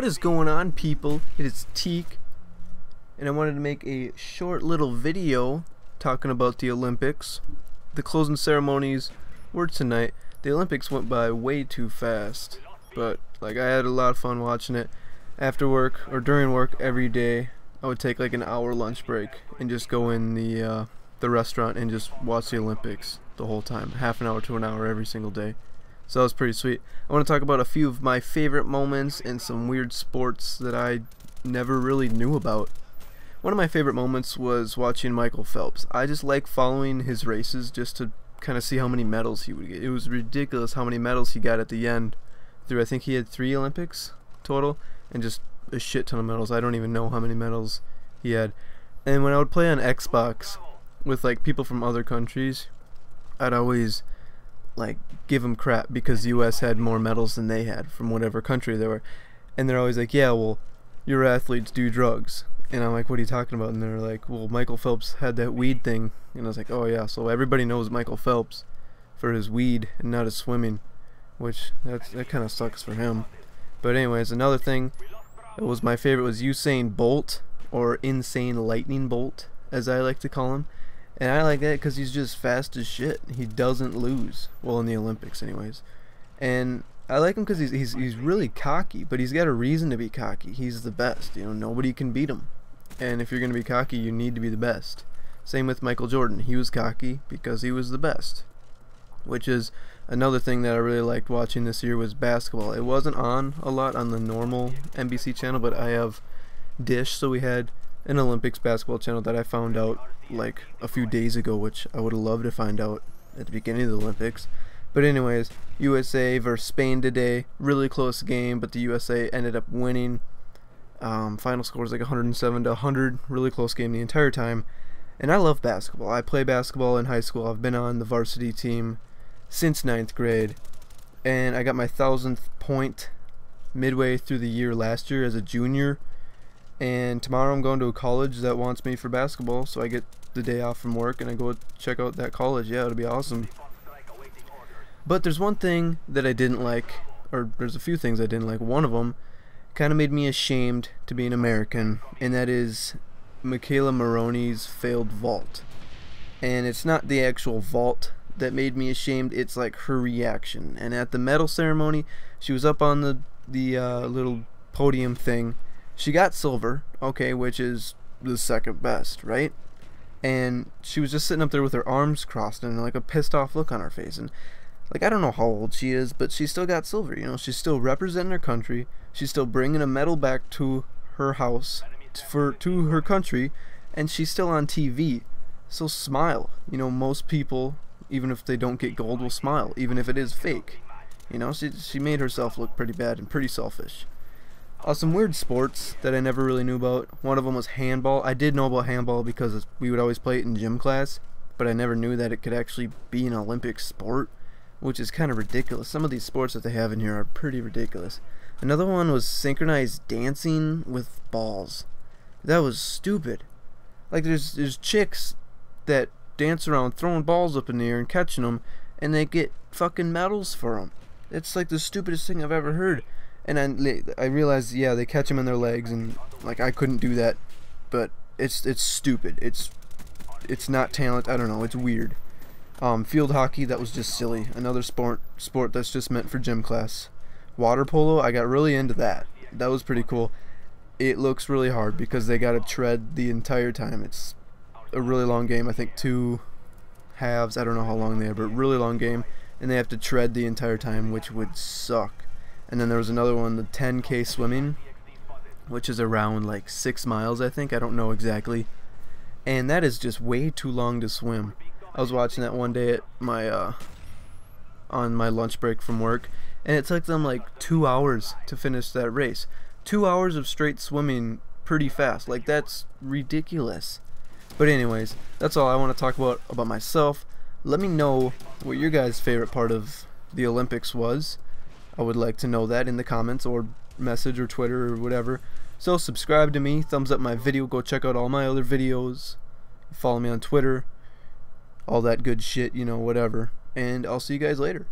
What is going on, people? It is Teak, and I wanted to make a short little video talking about the Olympics. The closing ceremonies were tonight. The Olympics went by way too fast, but I had a lot of fun watching it. After work or during work every day, I would take like an hour lunch break and just go in the restaurant and just watch the Olympics the whole time, half an hour to an hour every single day. So that was pretty sweet. I want to talk about a few of my favorite moments and some weird sports that I never really knew about. One of my favorite moments was watching Michael Phelps. I just like following his races just to kind of see how many medals he would get. It was ridiculous how many medals he got at the end. I think he had 3 Olympics total and just a shit ton of medals. I don't even know how many medals he had. And when I would play on Xbox with like people from other countries, I'd always give them crap because the US had more medals than they had from whatever country they were, and they're always like, yeah, well, your athletes do drugs, and I'm like, what are you talking about? And they're like, well, Michael Phelps had that weed thing, and I was like, oh yeah, so everybody knows Michael Phelps for his weed and not his swimming, which that kind of sucks for him. But anyways, another thing that was my favorite was Usain Bolt, or Insane Lightning Bolt as I like to call him. And I like that because he's just fast as shit. He doesn't lose. Well, in the Olympics anyways. And I like him because he's really cocky, but he's got a reason to be cocky. He's the best. You know, nobody can beat him. And if you're going to be cocky, you need to be the best. Same with Michael Jordan. He was cocky because he was the best. Which is another thing that I really liked watching this year was basketball. It wasn't on a lot on the normal NBC channel, but I have Dish, so we had an Olympics basketball channel that I found out like a few days ago, which I would have loved to find out at the beginning of the Olympics. But anyways, USA versus Spain today, really close game, but the USA ended up winning. Final score was like 107-100, really close game the entire time. And I love basketball. I play basketball in high school. I've been on the varsity team since 9th grade, and I got my 1000th point midway through the year last year as a junior. And tomorrow I'm going to a college that wants me for basketball, so I get the day off from work and I go check out that college. Yeah, it'll be awesome. But there's one thing that I didn't like, or there's a few things I didn't like. One of them kind of made me ashamed to be an American, and that is Michaela Maroney's failed vault. And it's not the actual vault that made me ashamed, it's like her reaction. And at the medal ceremony, she was up on the little podium thing. She got silver, okay, which is the second best, right? And she was just sitting up there with her arms crossed and like a pissed off look on her face. And I don't know how old she is, but she still got silver. You know, she's still representing her country. She's still bringing a medal back to her house, to her country, and she's still on TV. So smile. You know, most people, even if they don't get gold, will smile, even if it is fake. You know, she made herself look pretty bad and pretty selfish. Some weird sports that I never really knew about. One of them was handball. I did know about handball because we would always play it in gym class, but I never knew that it could actually be an Olympic sport, which is kind of ridiculous. Some of these sports that they have in here are pretty ridiculous. Another one was synchronized dancing with balls. That was stupid. Like there's chicks that dance around throwing balls up in the air and catching them, and they get fucking medals for them. It's like the stupidest thing I've ever heard. And I realized, yeah, they catch them in their legs, and like I couldn't do that, but it's stupid. It's not talent. I don't know. It's weird. Field hockey, that was just silly. Another sport that's just meant for gym class. Water polo, I got really into that. That was pretty cool. It looks really hard because they gotta tread the entire time. It's a really long game. I think 2 halves. I don't know how long they are, but really long game, and they have to tread the entire time, which would suck. And then there was another one, the 10K swimming, which is around like 6 miles, I think. I don't know exactly. And that is just way too long to swim. I was watching that one day at my on my lunch break from work, and it took them like 2 hours to finish that race. 2 hours of straight swimming pretty fast. Like, that's ridiculous. But anyways, that's all I want to talk about myself. Let me know what your guys' favorite part of the Olympics was. I would like to know that in the comments or message or Twitter or whatever. So subscribe to me, thumbs up my video, go check out all my other videos, follow me on Twitter, all that good shit, you know, whatever. And I'll see you guys later.